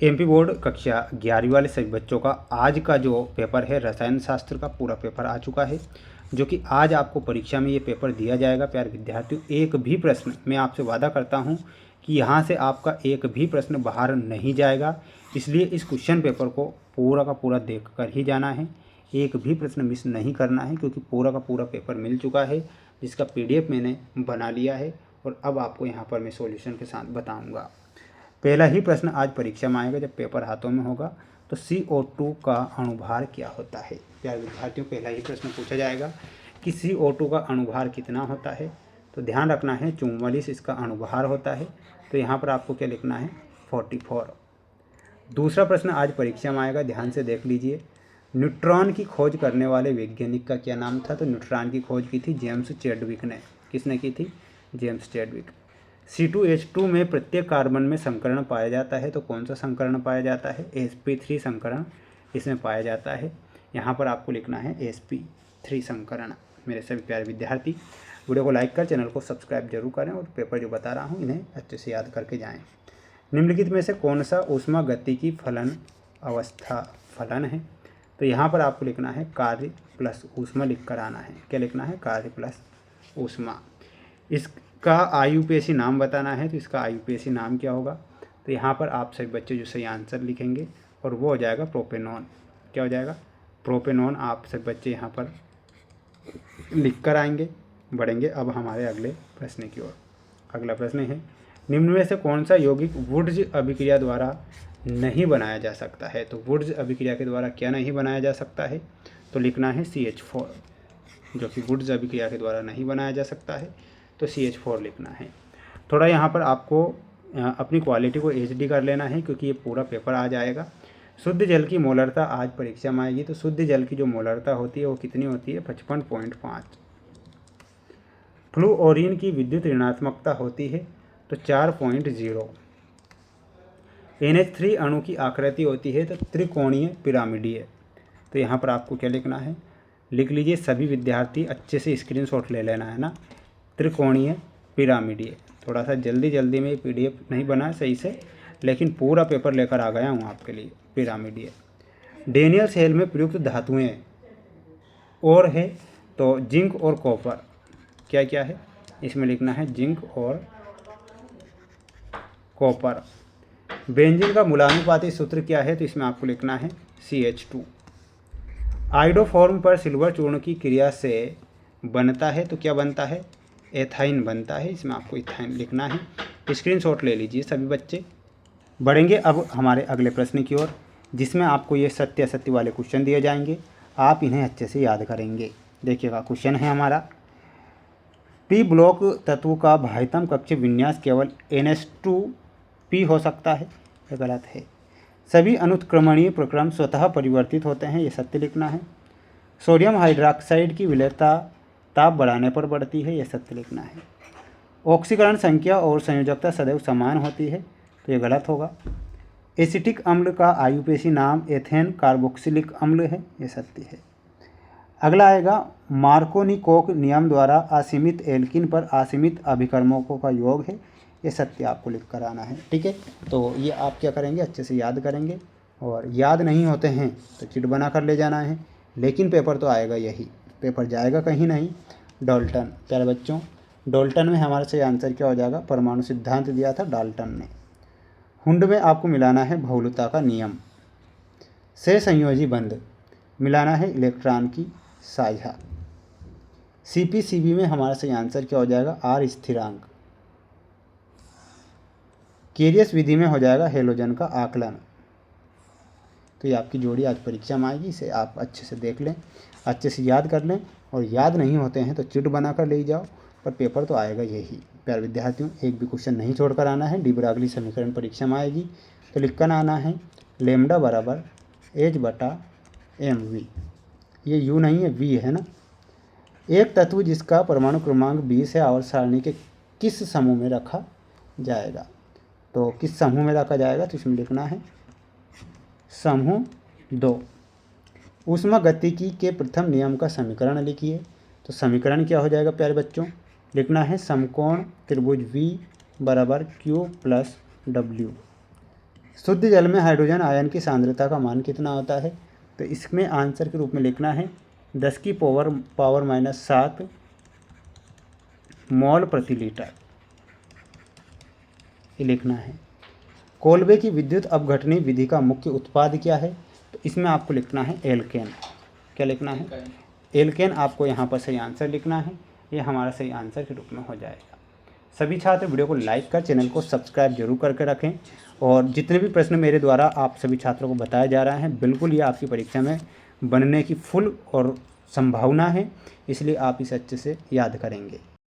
MP board कक्षा 11वीं वाले सभी बच्चों का आज का जो पेपर है रसायन शास्त्र का पूरा पेपर आ चुका है, जो कि आज आपको परीक्षा में ये पेपर दिया जाएगा। प्यारे विद्यार्थियों, एक भी प्रश्न, मैं आपसे वादा करता हूँ कि यहाँ से आपका एक भी प्रश्न बाहर नहीं जाएगा, इसलिए इस क्वेश्चन पेपर को पूरा का पूरा देख कर ही जाना है। एक भी प्रश्न मिस नहीं करना है, क्योंकि पूरा का पूरा पेपर मिल चुका है, जिसका PDF मैंने बना लिया है और अब आपको यहाँ पर मैं सॉल्यूशन के साथ बताऊँगा। पहला ही प्रश्न आज परीक्षा में आएगा, जब पेपर हाथों में होगा, तो CO2 का अणुभार क्या होता है। प्यारे विद्यार्थियों, पहला ही प्रश्न पूछा जाएगा कि CO2 का अणुभार कितना होता है। तो ध्यान रखना है 44 इसका अणुभार होता है, तो यहाँ पर आपको क्या लिखना है 44। दूसरा प्रश्न आज परीक्षा में आएगा, ध्यान से देख लीजिए। न्यूट्रॉन की खोज करने वाले वैज्ञानिक का क्या नाम था। तो न्यूट्रॉन की खोज की थी जेम्स चैडविक ने। किसने की थी? James Chadwick. C2H2 में प्रत्येक कार्बन में संकरण पाया जाता है, तो कौन सा संकरण पाया जाता है? sp3 संकरण इसमें पाया जाता है। यहाँ पर आपको लिखना है sp3 संकरण। मेरे सभी प्यारे विद्यार्थी, वीडियो को लाइक कर चैनल को सब्सक्राइब जरूर करें और पेपर जो बता रहा हूँ इन्हें अच्छे से याद करके जाएं। निम्नलिखित में से कौन सा ऊष्मा गति की फलन अवस्था फलन है। तो यहाँ पर आपको लिखना है कार्य प्लस ऊष्मा लिख कर आना है। क्या लिखना है? कार्य प्लस ऊष्मा। इसका IUPAC नाम बताना है, तो इसका IUPAC नाम क्या होगा? तो यहाँ पर आप सभी बच्चे जो सही आंसर लिखेंगे और वो हो जाएगा प्रोपेनॉन। क्या हो जाएगा? प्रोपेनॉन। आप सभी बच्चे यहाँ पर लिख कर आएंगे। बढ़ेंगे अब हमारे अगले प्रश्न की ओर। अगला प्रश्न है, निम्न में से कौन सा यौगिक वुड्स अभिक्रिया द्वारा नहीं बनाया जा सकता है। तो वुड्स अभिक्रिया के द्वारा क्या नहीं बनाया जा सकता है? तो लिखना है CH4, जो कि वुड्स अभिक्रिया के द्वारा नहीं बनाया जा सकता है, तो CH4 लिखना है। थोड़ा यहाँ पर आपको अपनी क्वालिटी को HD कर लेना है, क्योंकि ये पूरा पेपर आ जाएगा। शुद्ध जल की मोलरता आज परीक्षा में आएगी, तो शुद्ध जल की जो मोलरता होती है वो कितनी होती है? 55.5। फ्लूओरीन की विद्युत ऋणात्मकता होती है तो 4.0। NH3 अणु की आकृति होती है तो त्रिकोणीय पिरामिडीय। तो यहाँ पर आपको क्या लिखना है? लिख लीजिए सभी विद्यार्थी, अच्छे से स्क्रीनशॉट ले लेना है ना। त्रिकोणीय पिरामिडीय। थोड़ा सा जल्दी में PDF नहीं बना सही से, लेकिन पूरा पेपर लेकर आ गया हूँ आपके लिए। पिरामिडीय। डेनियल सेल में प्रयुक्त धातुएं और है, तो जिंक और कॉपर। क्या क्या है? इसमें लिखना है जिंक और कॉपर। बेंजीन का मूलानुपाती सूत्र क्या है? तो इसमें आपको लिखना है CH2। आयोडोफॉर्म पर सिल्वर चूर्ण की क्रिया से बनता है, तो क्या बनता है? एथाइन बनता है। इसमें आपको इथाइन लिखना है। स्क्रीनशॉट ले लीजिए सभी बच्चे। बढ़ेंगे अब हमारे अगले प्रश्न की ओर, जिसमें आपको ये सत्य असत्य वाले क्वेश्चन दिए जाएंगे। आप इन्हें अच्छे से याद करेंगे। देखिएगा, क्वेश्चन है हमारा, P ब्लॉक तत्व का बाह्यतम कक्ष विन्यास केवल NH2P हो सकता है। यह गलत है। सभी अनुत्क्रमणीय प्रक्रम स्वतः परिवर्तित होते हैं। ये सत्य लिखना है। सोडियम हाइड्रॉक्साइड की विलेयता ताप बढ़ाने पर बढ़ती है। यह सत्य लिखना है। ऑक्सीकरण संख्या और संयोजकता सदैव समान होती है, तो ये गलत होगा। एसिटिक अम्ल का IUPAC नाम एथेन कार्बोक्सिलिक अम्ल है। यह सत्य है। अगला आएगा, मार्कोनिकोव नियम द्वारा असीमित एल्किन पर असीमित अभिकर्मकों का योग है। ये सत्य आपको लिख कर आना है। ठीक है, तो ये आप क्या करेंगे? अच्छे से याद करेंगे, और याद नहीं होते हैं तो चिट बना कर ले जाना है। लेकिन पेपर तो आएगा यही, पेपर जाएगा कहीं नहीं। डाल्टन। प्यारे बच्चों, डाल्टन में हमारे से आंसर क्या हो जाएगा? परमाणु सिद्धांत दिया था डाल्टन ने। हुंड में आपको मिलाना है बहुलता का नियम। से संयोजी बंध मिलाना है इलेक्ट्रॉन की साझा। CPCB में हमारा सही आंसर क्या हो जाएगा? R स्थिरांक। केरियस विधि में हो जाएगा हेलोजन का आकलन। तो ये आपकी जोड़ी आज परीक्षा में आएगी, इसे आप अच्छे से देख लें, अच्छे से याद कर लें, और याद नहीं होते हैं तो चिट बना कर ले जाओ, पर पेपर तो आएगा यही। प्यारे विद्यार्थियों, एक भी क्वेश्चन नहीं छोड़कर आना है। डी ब्रागली समीकरण परीक्षा में आएगी, तो लिख कर आना है लैम्डा बराबर H/mv। ये U नहीं है, V है ना। एक तत्व जिसका परमाणु क्रमांक 20 है आवर्त सारणी के किस समूह में रखा जाएगा? तो किस समूह में रखा जाएगा? तो इसमें लिखना है समूह 2। ऊष्मा गतिकी के प्रथम नियम का समीकरण लिखिए। तो समीकरण क्या हो जाएगा प्यारे बच्चों? लिखना है समकोण त्रिभुज V बराबर Q + W। शुद्ध जल में हाइड्रोजन आयन की सांद्रता का मान कितना होता है? तो इसमें आंसर के रूप में लिखना है 10 की पावर माइनस 7 मोल प्रति लीटर, ये लिखना है। कोलबे की विद्युत अपघटनी विधि का मुख्य उत्पाद क्या है? तो इसमें आपको लिखना है एल्केन। क्या लिखना है? एल्केन। आपको यहाँ पर सही आंसर लिखना है, ये हमारा सही आंसर के रूप में हो जाएगा। सभी छात्र वीडियो को लाइक कर चैनल को सब्सक्राइब जरूर करके रखें, और जितने भी प्रश्न मेरे द्वारा आप सभी छात्रों को बताया जा रहा है बिल्कुल ये आपकी परीक्षा में बनने की फुल और संभावना है, इसलिए आप इसे अच्छे से याद करेंगे।